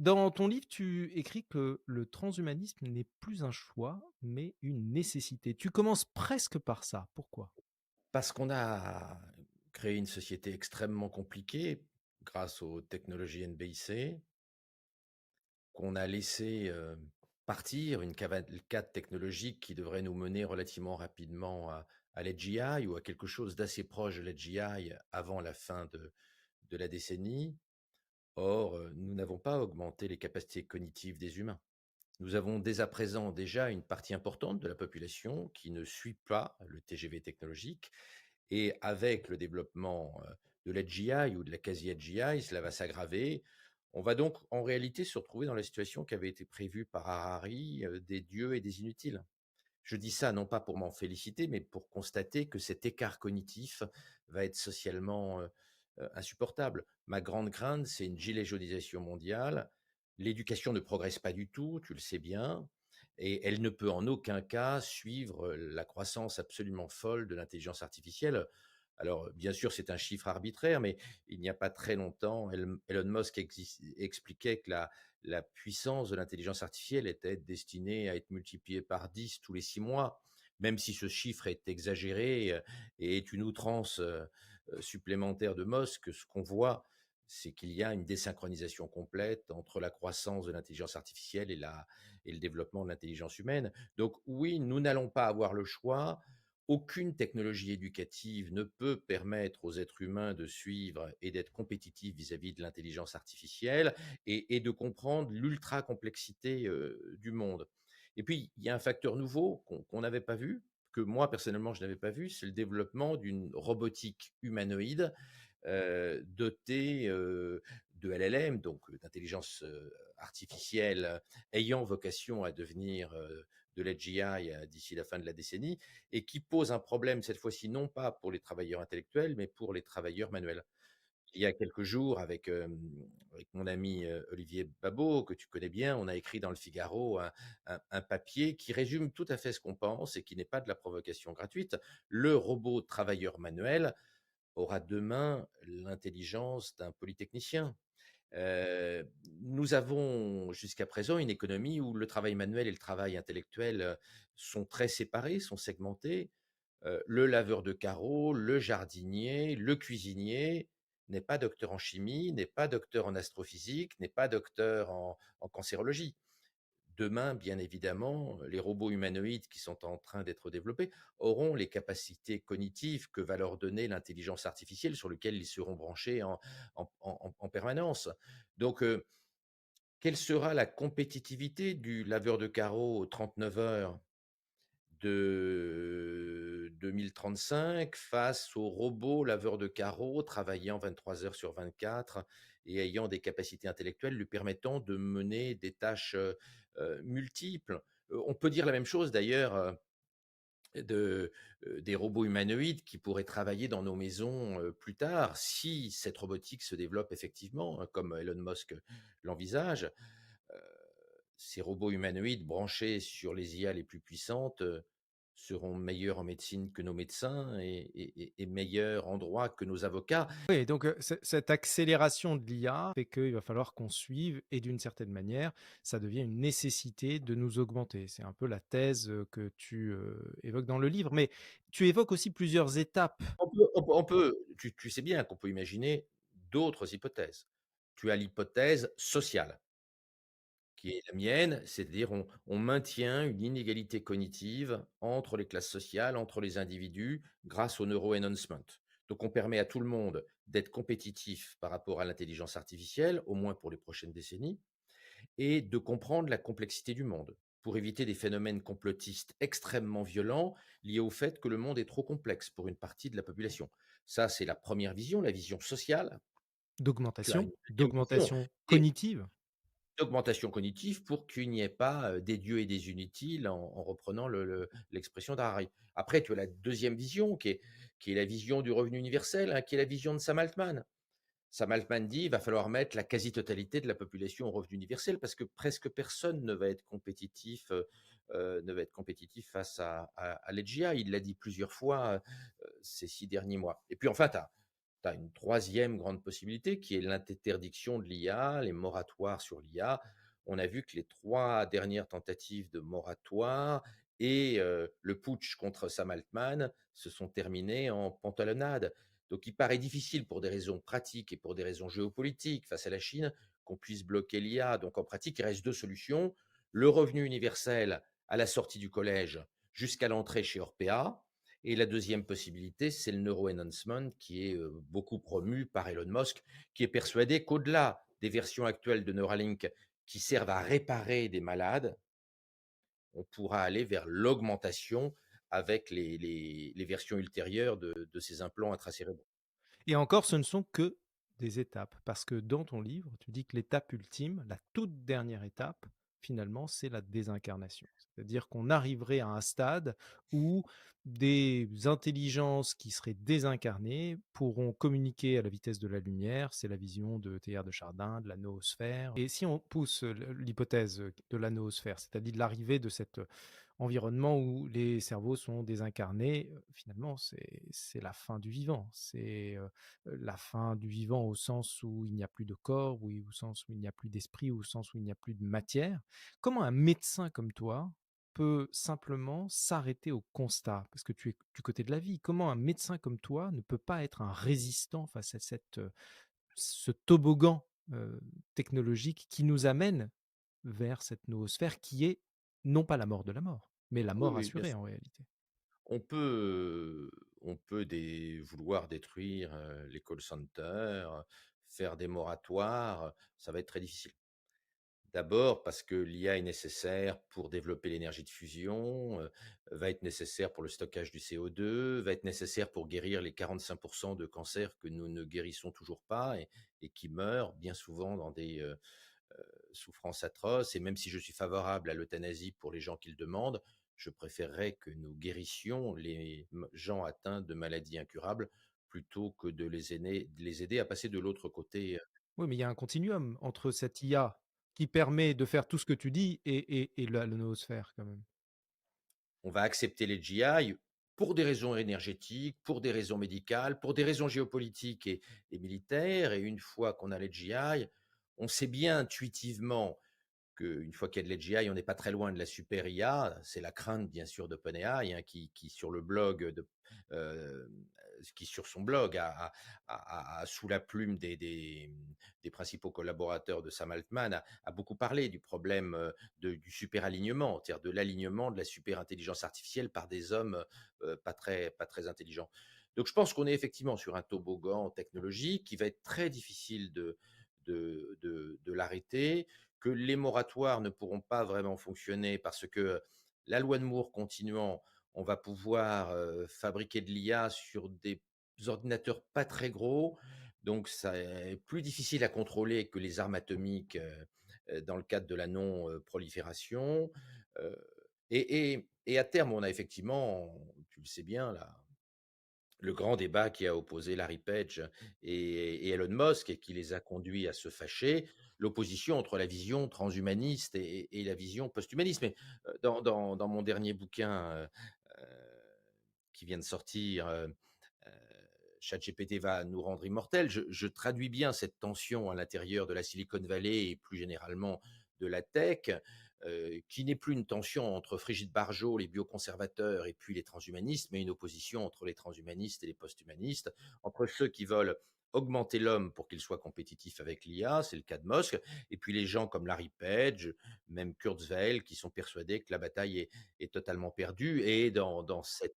Dans ton livre, tu écris que le transhumanisme n'est plus un choix, mais une nécessité. Tu commences presque par ça. Pourquoi? Parce qu'on a créé une société extrêmement compliquée grâce aux technologies NBIC, qu'on a laissé, partir une cavalcade technologique qui devrait nous mener relativement rapidement à l'AGI ou à quelque chose d'assez proche de l'AGI avant la fin de la décennie. Or, nous n'avons pas augmenté les capacités cognitives des humains. Nous avons dès à présent déjà une partie importante de la population qui ne suit pas le TGV technologique et avec le développement, de l'AGI ou de la quasi-AGI, cela va s'aggraver. On va donc en réalité se retrouver dans la situation qui avait été prévue par Harari, des dieux et des inutiles. Je dis ça non pas pour m'en féliciter, mais pour constater que cet écart cognitif va être socialement, insupportable. Ma grande crainte, c'est une gilet jaunisation mondiale. L'éducation ne progresse pas du tout, tu le sais bien, et elle ne peut en aucun cas suivre la croissance absolument folle de l'intelligence artificielle. Alors, bien sûr, c'est un chiffre arbitraire, mais il n'y a pas très longtemps, Elon Musk expliquait que la puissance de l'intelligence artificielle était destinée à être multipliée par 10 tous les 6 mois, même si ce chiffre est exagéré, et est une outrance, supplémentaire de Musk. Ce qu'on voit, c'est qu'il y a une désynchronisation complète entre la croissance de l'intelligence artificielle et le développement de l'intelligence humaine. Donc oui, nous n'allons pas avoir le choix. Aucune technologie éducative ne peut permettre aux êtres humains de suivre et d'être compétitifs vis-à-vis de l'intelligence artificielle et de comprendre l'ultra-complexité du monde. Et puis, il y a un facteur nouveau qu'on n'avait pas vu, que moi, personnellement, je n'avais pas vu, c'est le développement d'une robotique humanoïde dotée de LLM, donc d'intelligence artificielle, ayant vocation à devenir de l'AGI d'ici la fin de la décennie, et qui pose un problème cette fois-ci non pas pour les travailleurs intellectuels, mais pour les travailleurs manuels. Il y a quelques jours, avec mon ami Olivier Babot, que tu connais bien, on a écrit dans le Figaro un papier qui résume tout à fait ce qu'on pense et qui n'est pas de la provocation gratuite. Le robot travailleur manuel aura demain l'intelligence d'un polytechnicien. Nous avons jusqu'à présent une économie où le travail manuel et le travail intellectuel sont très séparés, sont segmentés. Le laveur de carreaux, le jardinier, le cuisinier n'est pas docteur en chimie, n'est pas docteur en astrophysique, n'est pas docteur en cancérologie. Demain, bien évidemment, les robots humanoïdes qui sont en train d'être développés auront les capacités cognitives que va leur donner l'intelligence artificielle sur lequel ils seront branchés en permanence. Donc, quelle sera la compétitivité du laveur de carreaux 39 heures de 2035 face aux robots laveurs de carreaux travaillant 23 heures sur 24 et ayant des capacités intellectuelles lui permettant de mener des tâches multiples. On peut dire la même chose d'ailleurs des robots humanoïdes qui pourraient travailler dans nos maisons plus tard, si cette robotique se développe effectivement, hein, comme Elon Musk l'envisage. Euh, Ces robots humanoïdes branchés sur les IA les plus puissantes seront meilleurs en médecine que nos médecins et meilleurs en droit que nos avocats. Oui, donc cette accélération de l'IA fait qu'il va falloir qu'on suive et d'une certaine manière, ça devient une nécessité de nous augmenter. C'est un peu la thèse, que tu, évoques dans le livre, mais tu évoques aussi plusieurs étapes. Tu sais bien qu'on peut imaginer d'autres hypothèses. Tu as l'hypothèse sociale, qui est la mienne, c'est-à-dire on maintient une inégalité cognitive entre les classes sociales, entre les individus, grâce au neuro-enhancement. Donc on permet à tout le monde d'être compétitif par rapport à l'intelligence artificielle, au moins pour les prochaines décennies, et de comprendre la complexité du monde, pour éviter des phénomènes complotistes extrêmement violents liés au fait que le monde est trop complexe pour une partie de la population. Ça, c'est la première vision, la vision sociale. Tu as une deuxième vision D'augmentation qui est cognitive. d'augmentation cognitive pour qu'il n'y ait pas des dieux et des inutiles en reprenant l'expression d'Harari. Après, tu as la deuxième vision qui est la vision du revenu universel, hein, qui est la vision de Sam Altman. Sam Altman dit: «Il va falloir mettre la quasi-totalité de la population au revenu universel parce que presque personne ne va être compétitif face à l'AGI». Il l'a dit plusieurs fois, ces 6 derniers mois. Et puis enfin, tu tu as une troisième grande possibilité qui est l'interdiction de l'IA, les moratoires sur l'IA. On a vu que les 3 dernières tentatives de moratoire et le putsch contre Sam Altman se sont terminées en pantalonnade. Donc il paraît difficile pour des raisons pratiques et pour des raisons géopolitiques face à la Chine qu'on puisse bloquer l'IA. Donc en pratique, il reste 2 solutions: le revenu universel à la sortie du collège jusqu'à l'entrée chez Orpea, et la deuxième possibilité, c'est le neuroenhancement qui est beaucoup promu par Elon Musk, qui est persuadé qu'au-delà des versions actuelles de Neuralink qui servent à réparer des malades, on pourra aller vers l'augmentation avec les versions ultérieures de ces implants intracérébraux. Et encore, ce ne sont que des étapes, parce que dans ton livre, tu dis que l'étape ultime, la toute dernière étape, finalement, c'est la désincarnation. C'est-à-dire qu'on arriverait à un stade où des intelligences qui seraient désincarnées pourront communiquer à la vitesse de la lumière. C'est la vision de Teilhard de Chardin, de la noosphère. Et si on pousse l'hypothèse de la noosphère, c'est-à-dire de l'arrivée de cet environnement où les cerveaux sont désincarnés, finalement, c'est la fin du vivant. C'est la fin du vivant au sens où il n'y a plus de corps, oui, au sens où il n'y a plus d'esprit, au sens où il n'y a plus de matière. Comment un médecin comme toi peut simplement s'arrêter au constat, parce que tu es du côté de la vie, comment un médecin comme toi ne peut pas être un résistant face à ce toboggan technologique qui nous amène vers cette noosphère qui est non pas la mort de la mort, mais la Oui, mort oui, bien assurée sûr. en réalité. On peut, on peut vouloir détruire les call centers, faire des moratoires, ça va être très difficile. D'abord parce que l'IA est nécessaire pour développer l'énergie de fusion, va être nécessaire pour le stockage du CO2, va être nécessaire pour guérir les 45 de cancers que nous ne guérissons toujours pas et qui meurent bien souvent dans des souffrances atroces. Et même si je suis favorable à l'euthanasie pour les gens qui le demandent, je préférerais que nous guérissions les gens atteints de maladies incurables plutôt que de les aider à passer de l'autre côté. Oui, mais il y a un continuum entre cette IA qui permet de faire tout ce que tu dis et la noosphère quand même. On va accepter les GI pour des raisons énergétiques, pour des raisons médicales, pour des raisons géopolitiques et militaires. Et une fois qu'on a les GI, on sait bien intuitivement qu'une fois qu'il y a de l'AGI, on n'est pas très loin de la super IA. C'est la crainte, bien sûr, d'OpenAI, hein, qui, sur le blog, euh, qui sur son blog, sous la plume des principaux collaborateurs de Sam Altman, a beaucoup parlé du problème du super alignement, c'est-à-dire de l'alignement de la super intelligence artificielle par des hommes pas très intelligents. Donc, je pense qu'on est effectivement sur un toboggan technologique qui va être très difficile de l'arrêter, que les moratoires ne pourront pas vraiment fonctionner parce que la loi de Moore continuant, on va pouvoir fabriquer de l'IA sur des ordinateurs pas très gros, donc ça est plus difficile à contrôler que les armes atomiques dans le cadre de la non-prolifération. Euh, et à terme, on a effectivement, tu le sais bien, là, le grand débat qui a opposé Larry Page et Elon Musk et qui les a conduits à se fâcher, l'opposition entre la vision transhumaniste et la vision posthumaniste. Mais dans mon dernier bouquin qui vient de sortir, ChatGPT va nous rendre immortels, je traduis bien cette tension à l'intérieur de la Silicon Valley et plus généralement de la tech, qui n'est plus une tension entre Brigitte Bardot, les bioconservateurs et puis les transhumanistes, mais une opposition entre les transhumanistes et les posthumanistes, entre ceux qui veulent augmenter l'homme pour qu'il soit compétitif avec l'IA, c'est le cas de Musk, et puis les gens comme Larry Page, même Kurzweil, qui sont persuadés que la bataille est totalement perdue. Et dans cette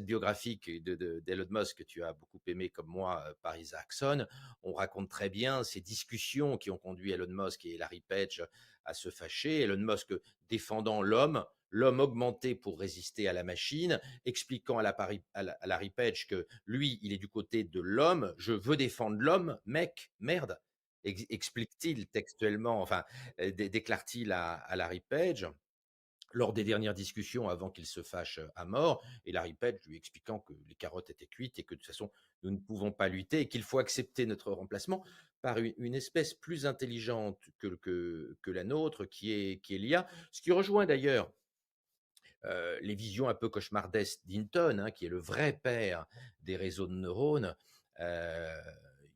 biographie d'Elon Musk que tu as beaucoup aimé comme moi, par Isaacson, on raconte très bien ces discussions qui ont conduit Elon Musk et Larry Page à se fâcher. Elon Musk défendant l'homme, l'homme augmenté pour résister à la machine, expliquant à Larry Page que lui, il est du côté de l'homme, je veux défendre l'homme, mec, merde, explique-t-il textuellement, enfin, déclare-t-il à Larry Page lors des dernières discussions avant qu'il se fâche à mort, et Larry Page lui expliquant que les carottes étaient cuites et que de toute façon, nous ne pouvons pas lutter et qu'il faut accepter notre remplacement par une espèce plus intelligente que la nôtre, qui est l'IA. Ce qui rejoint d'ailleurs les visions un peu cauchemardesques d'Hinton, hein, qui est le vrai père des réseaux de neurones, heu,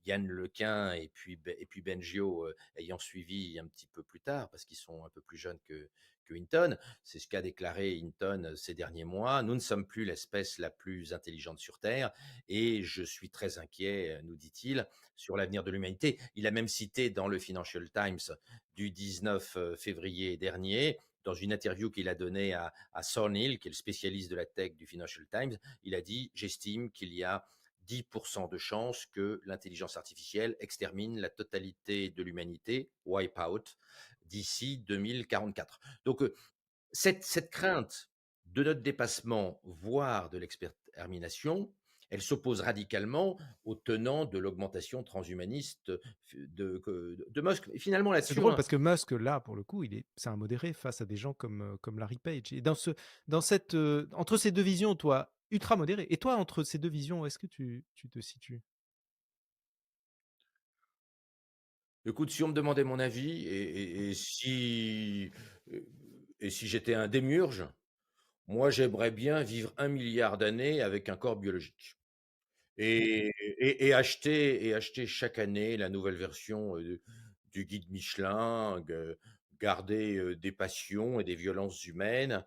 Yann Lequin et puis Bengio, ayant suivi un petit peu plus tard, parce qu'ils sont un peu plus jeunes que Hinton. C'est ce qu'a déclaré Hinton ces derniers mois: «Nous ne sommes plus l'espèce la plus intelligente sur terre et je suis très inquiet», nous dit-il, «sur l'avenir de l'humanité». Il a même cité dans le Financial Times du 19 février dernier, dans une interview qu'il a donnée à Thornhill, qui est le spécialiste de la tech du Financial Times, il a dit: «J'estime qu'il y a 10% de chances que l'intelligence artificielle extermine la totalité de l'humanité, wipe out, d'ici 2044». Donc, cette crainte de notre dépassement, voire de l'extermination, elle s'oppose radicalement aux tenants de l'augmentation transhumaniste de Musk. Et finalement, C'est là-dessus, drôle parce que Musk, là, pour le coup, c'est un modéré face à des gens comme Larry Page. Et dans cette, entre ces deux visions, toi, ultra modéré, et toi, entre ces deux visions, où est-ce que tu te situes? écoute, si on me demandait mon avis heu, et si j'étais un démiurge, moi, j'aimerais bien vivre 1 milliard d'années avec un corps biologique et acheter chaque année la nouvelle version, du guide Michelin, garder, des passions et des violences humaines.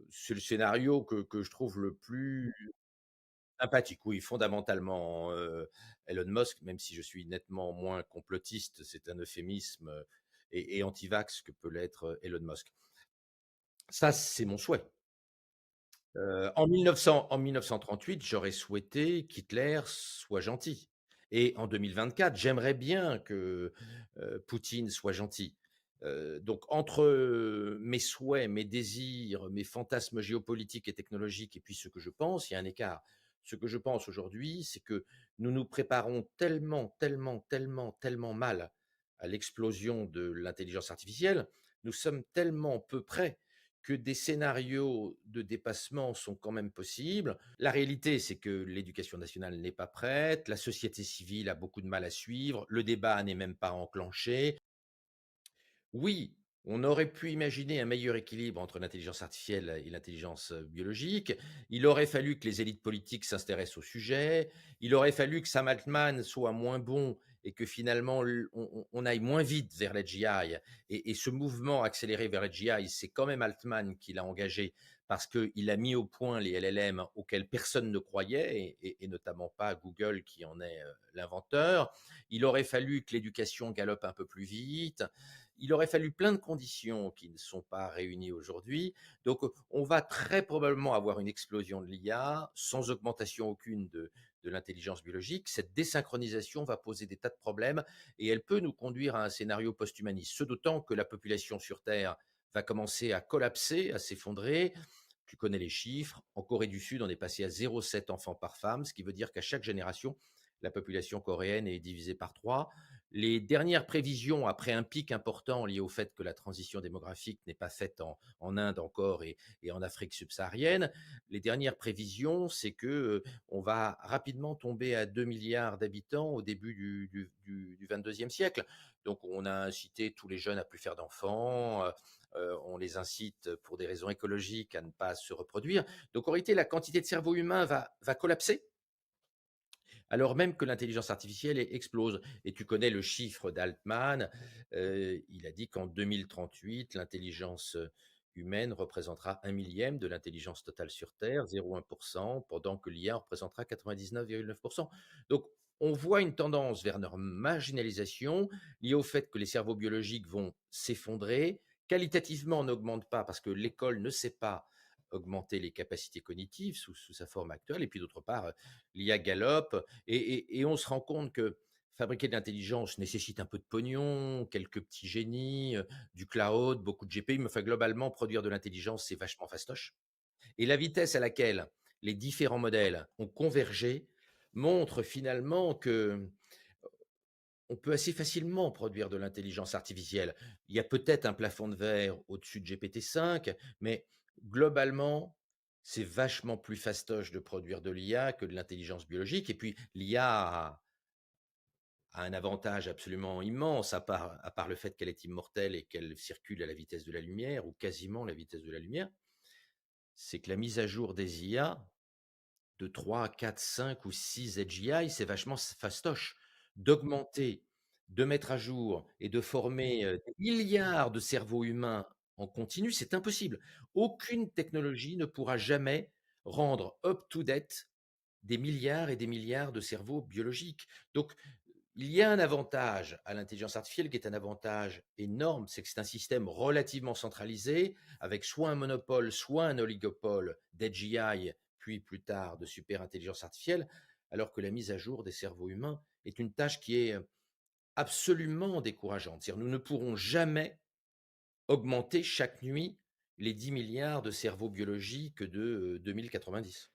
C'est le scénario que je trouve le plus sympathique. Oui, fondamentalement, Elon Musk, même si je suis nettement moins complotiste, c'est un euphémisme, et anti-vax que peut l'être, Elon Musk. Ça, c'est mon souhait. En 1938, j'aurais souhaité qu'Hitler soit gentil, et en 2024, j'aimerais bien que, Poutine soit gentil. Donc entre, mes souhaits, mes désirs, mes fantasmes géopolitiques et technologiques et puis ce que je pense, il y a un écart. Ce que je pense aujourd'hui, c'est que nous nous préparons tellement, tellement, tellement, tellement mal à l'explosion de l'intelligence artificielle, nous sommes tellement peu près que des scénarios de dépassement sont quand même possibles. La réalité, c'est que l'éducation nationale n'est pas prête, la société civile a beaucoup de mal à suivre, le débat n'est même pas enclenché. Oui, on aurait pu imaginer un meilleur équilibre entre l'intelligence artificielle et l'intelligence biologique. Il aurait fallu que les élites politiques s'intéressent au sujet. Il aurait fallu que Sam Altman soit moins bon et que finalement on aille moins vite vers l'AGI. Et ce mouvement accéléré vers l'AGI, c'est quand même Altman qui l'a engagé parce qu'il a mis au point les LLM auxquels personne ne croyait, et notamment pas Google qui en est l'inventeur. Il aurait fallu que l'éducation galope un peu plus vite. Il aurait fallu plein de conditions qui ne sont pas réunies aujourd'hui. Donc, on va très probablement avoir une explosion de l'IA sans augmentation aucune de l'intelligence biologique. Cette désynchronisation va poser des tas de problèmes et elle peut nous conduire à un scénario post-humaniste. Ce d'autant que la population sur Terre va commencer à collapser, à s'effondrer. Tu connais les chiffres. En Corée du Sud, on est passé à 0,7 enfants par femme, ce qui veut dire qu'à chaque génération, la population coréenne est divisée par 3. Les dernières prévisions, après un pic important lié au fait que la transition démographique n'est pas faite en Inde encore et en Afrique subsaharienne, les dernières prévisions, c'est que on va rapidement tomber à 2 milliards d'habitants au début du 22e siècle. Donc on a incité tous les jeunes à plus faire d'enfants, on les incite pour des raisons écologiques à ne pas se reproduire. Donc en réalité, la quantité de cerveau humain va collapser alors même que l'intelligence artificielle explose. Et tu connais le chiffre d'Altman, il a dit qu'en 2038, l'intelligence humaine représentera 1 millième de l'intelligence totale sur Terre, 0,1%, pendant que l'IA représentera 99,9%. Donc, on voit une tendance vers leur marginalisation liée au fait que les cerveaux biologiques vont s'effondrer. Qualitativement, on n'augmente pas parce que l'école ne sait pas augmenter les capacités cognitives sous sa forme actuelle. Et puis d'autre part, l'IA galope et on se rend compte que fabriquer de l'intelligence nécessite un peu de pognon, quelques petits génies, du cloud, beaucoup de GPU, mais enfin globalement produire de l'intelligence, c'est vachement fastoche. Et la vitesse à laquelle les différents modèles ont convergé montre finalement que on peut assez facilement produire de l'intelligence artificielle. Il y a peut-être un plafond de verre au-dessus de GPT-5, mais globalement, c'est vachement plus fastoche de produire de l'IA que de l'intelligence biologique. Et puis, l'IA a un avantage absolument immense, à part le fait qu'elle est immortelle et qu'elle circule à la vitesse de la lumière, ou quasiment la vitesse de la lumière, c'est que la mise à jour des IA de 3, 4, 5 ou 6 AGI, c'est vachement fastoche. D'augmenter, de mettre à jour et de former, des milliards de cerveaux humains en continu, c'est impossible. Aucune technologie ne pourra jamais rendre up to date des milliards et des milliards de cerveaux biologiques. Donc, il y a un avantage à l'intelligence artificielle qui est un avantage énorme, c'est que c'est un système relativement centralisé, avec soit un monopole, soit un oligopole d'AGI, puis plus tard de super intelligence artificielle, alors que la mise à jour des cerveaux humains est une tâche qui est absolument décourageante. C'est-à-dire, nous ne pourrons jamais augmenter chaque nuit les 10 milliards de cerveaux biologiques de 2090.